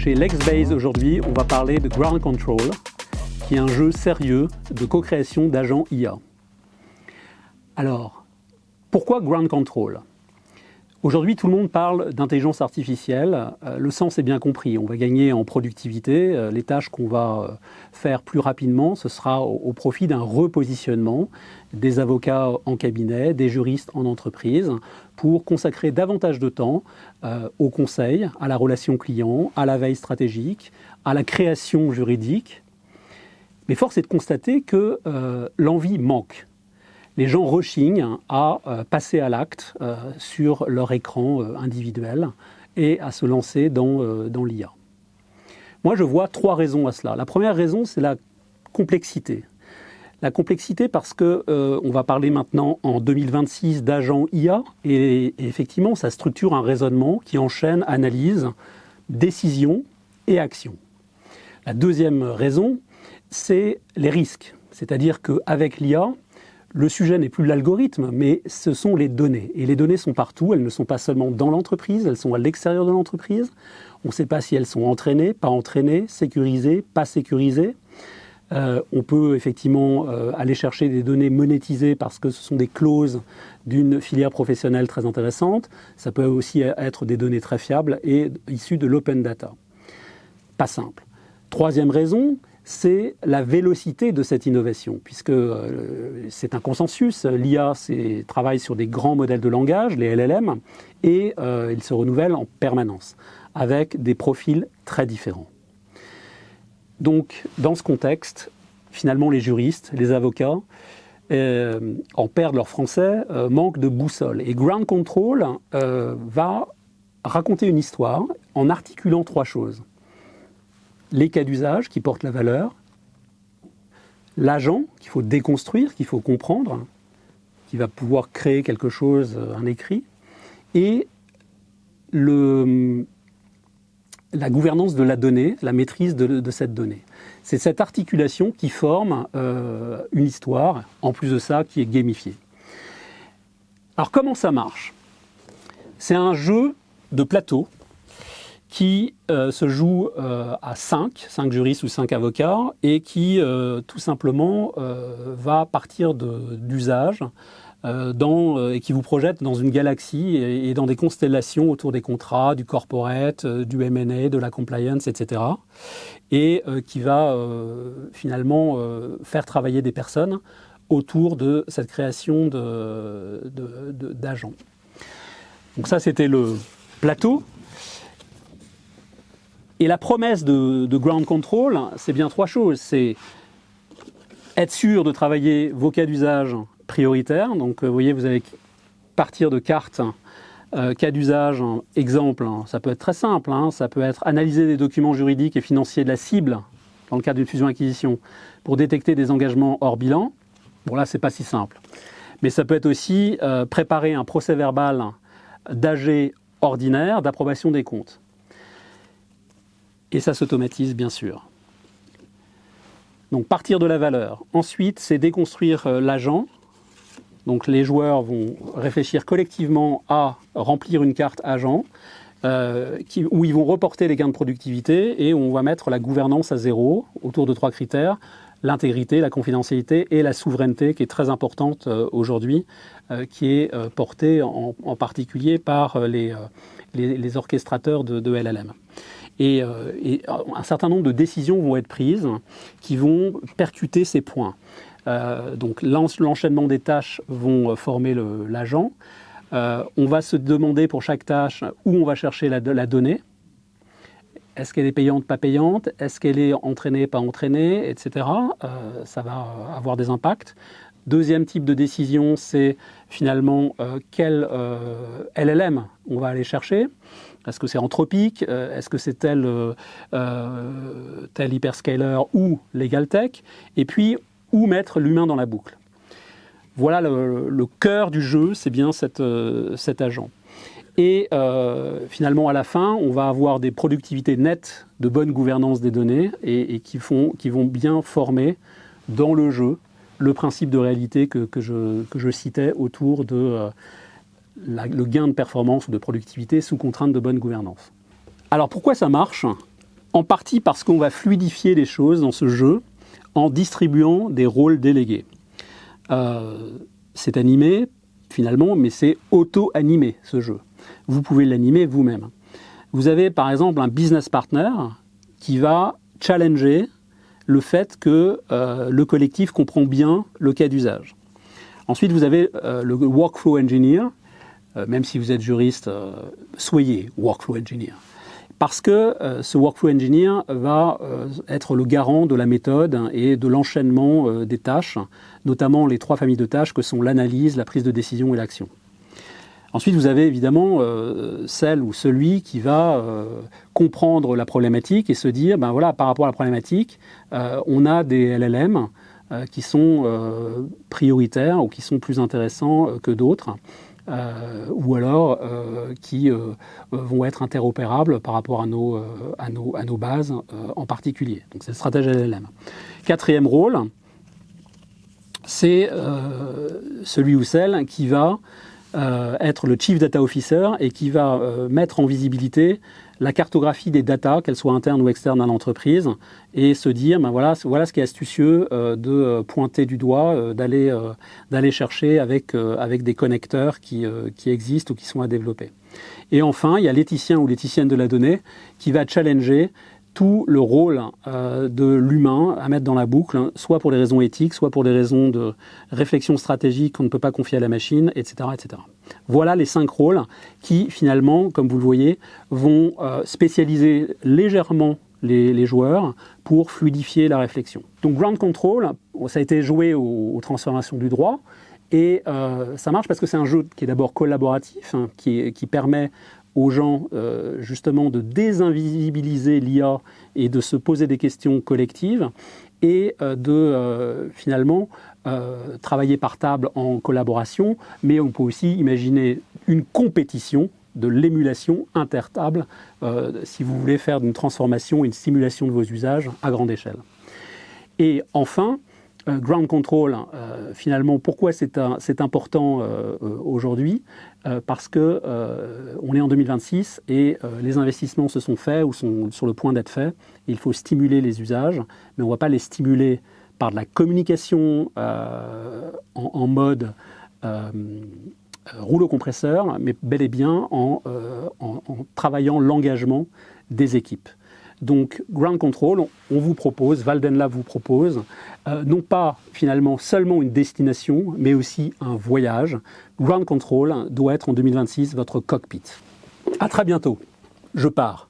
Chez Lexbase aujourd'hui, on va parler de Ground Control, qui est un jeu sérieux de co-création d'agents IA. Alors, pourquoi Ground Control ? Aujourd'hui, tout le monde parle d'intelligence artificielle. Le sens est bien compris. On va gagner en productivité. Les tâches qu'on va faire plus rapidement, ce sera au profit d'un repositionnement des avocats en cabinet, des juristes en entreprise, pour consacrer davantage de temps au conseil, à la relation client, à la veille stratégique, à la création juridique. Mais force est de constater que l'envie manque. Les gens rechignent à passer à l'acte sur leur écran individuel et à se lancer dans l'IA. Moi, je vois 3 raisons à cela. La première raison, c'est la complexité. La complexité parce qu'on va parler maintenant en 2026 d'agents IA et effectivement, ça structure un raisonnement qui enchaîne analyse, décision et action. La deuxième raison, c'est les risques. C'est-à-dire qu'avec l'IA, le sujet n'est plus l'algorithme, mais ce sont les données. Et les données sont partout, elles ne sont pas seulement dans l'entreprise, elles sont à l'extérieur de l'entreprise. On ne sait pas si elles sont entraînées, pas entraînées, sécurisées, pas sécurisées. On peut effectivement aller chercher des données monétisées parce que ce sont des clauses d'une filière professionnelle très intéressante. Ça peut aussi être des données très fiables et issues de l'open data. Pas simple. Troisième raison, c'est la vélocité de cette innovation, puisque c'est un consensus. L'IA travaille sur des grands modèles de langage, les LLM, et ils se renouvellent en permanence, avec des profils très différents. Donc, dans ce contexte, finalement, les juristes, les avocats, en perdent leur français, manquent de boussole. Et Ground Control va raconter une histoire en articulant 3 choses. Les cas d'usage qui portent la valeur, l'agent qu'il faut déconstruire, qu'il faut comprendre, qui va pouvoir créer quelque chose, un écrit, et la gouvernance de la donnée, la maîtrise de cette donnée. C'est cette articulation qui forme une histoire, en plus de ça, qui est gamifiée. Alors comment ça marche ? C'est un jeu de plateau qui se joue à 5 juristes ou 5 avocats et qui tout simplement va partir d'usages et qui vous projette dans une galaxie et dans des constellations autour des contrats, du corporate, du M&A, de la compliance, etc. Et qui va finalement faire travailler des personnes autour de cette création d'agents. Donc ça, c'était le plateau. Et la promesse de Ground Control, c'est bien 3 choses. C'est être sûr de travailler vos cas d'usage prioritaires. Donc, vous voyez, vous allez partir de cartes, cas d'usage, exemple. Ça peut être très simple. Ça peut être analyser des documents juridiques et financiers de la cible, dans le cadre d'une fusion-acquisition, pour détecter des engagements hors bilan. Bon, là, c'est pas si simple. Mais ça peut être aussi préparer un procès-verbal d'AG ordinaire d'approbation des comptes. Et ça s'automatise, bien sûr. Donc, partir de la valeur. Ensuite, c'est déconstruire l'agent. Donc, les joueurs vont réfléchir collectivement à remplir une carte agent où ils vont reporter les gains de productivité et on va mettre la gouvernance à 0 autour de 3 critères. L'intégrité, la confidentialité et la souveraineté qui est très importante aujourd'hui, qui est portée en particulier par les orchestrateurs de LLM. Et un certain nombre de décisions vont être prises qui vont percuter ces points. Donc l'enchaînement des tâches vont former l'agent. On va se demander pour chaque tâche où on va chercher la donnée. Est-ce qu'elle est payante, pas payante ? Est-ce qu'elle est entraînée, pas entraînée, etc. Ça va avoir des impacts. Deuxième type de décision, c'est finalement quel LLM on va aller chercher. Est-ce que c'est Anthropic ? Est-ce que c'est tel hyperscaler ou LegalTech ? Et puis, où mettre l'humain dans la boucle ? Voilà le cœur du jeu, c'est bien cet agent. Et finalement, à la fin, on va avoir des productivités nettes de bonne gouvernance des données et qui vont bien former dans le jeu le principe de réalité que je citais autour de le gain de performance ou de productivité sous contrainte de bonne gouvernance. Alors pourquoi ça marche ? En partie parce qu'on va fluidifier les choses dans ce jeu en distribuant des rôles délégués. C'est animé, finalement, mais c'est auto-animé, ce jeu. Vous pouvez l'animer vous-même. Vous avez, par exemple, un business partner qui va challenger le fait que le collectif comprend bien le cas d'usage. Ensuite, vous avez le workflow engineer. Même si vous êtes juriste, soyez workflow engineer. Parce que ce workflow engineer va être le garant de la méthode et de l'enchaînement des tâches, notamment les 3 familles de tâches que sont l'analyse, la prise de décision et l'action. Ensuite, vous avez évidemment celle ou celui qui va comprendre la problématique et se dire, ben voilà, par rapport à la problématique, on a des LLM qui sont prioritaires ou qui sont plus intéressants que d'autres. Ou alors qui vont être interopérables par rapport à nos bases en particulier. Donc c'est le stratège LLM. 4e rôle, c'est celui ou celle qui va être le Chief Data Officer et qui va mettre en visibilité la cartographie des data, qu'elles soient internes ou externes à l'entreprise, et se dire, ben voilà ce qui est astucieux de pointer du doigt, d'aller chercher avec des connecteurs qui existent ou qui sont à développer. Et enfin, il y a l'éthicien ou l'éthicienne de la donnée qui va challenger tout le rôle de l'humain à mettre dans la boucle, soit pour des raisons éthiques, soit pour des raisons de réflexion stratégique qu'on ne peut pas confier à la machine, etc., etc. Voilà les 5 rôles qui, finalement, comme vous le voyez, vont spécialiser légèrement les joueurs pour fluidifier la réflexion. Donc Ground Control, ça a été joué aux transformations du droit, et ça marche parce que c'est un jeu qui est d'abord collaboratif, hein, qui permet aux gens justement de désinvisibiliser l'IA et de se poser des questions collectives et de finalement travailler par table en collaboration, mais on peut aussi imaginer une compétition de l'émulation intertable si vous voulez faire d'une transformation une simulation de vos usages à grande échelle. Et enfin, Ground Control, finalement, pourquoi c'est important aujourd'hui ? Parce que on est en 2026 et les investissements se sont faits ou sont sur le point d'être faits. Il faut stimuler les usages, mais on ne va pas les stimuler par de la communication en mode rouleau compresseur, mais bel et bien en travaillant l'engagement des équipes. Donc, Ground Control, on vous propose, Walden Lab vous propose, non pas finalement seulement une destination, mais aussi un voyage. Ground Control doit être en 2026 votre cockpit. À très bientôt. Je pars.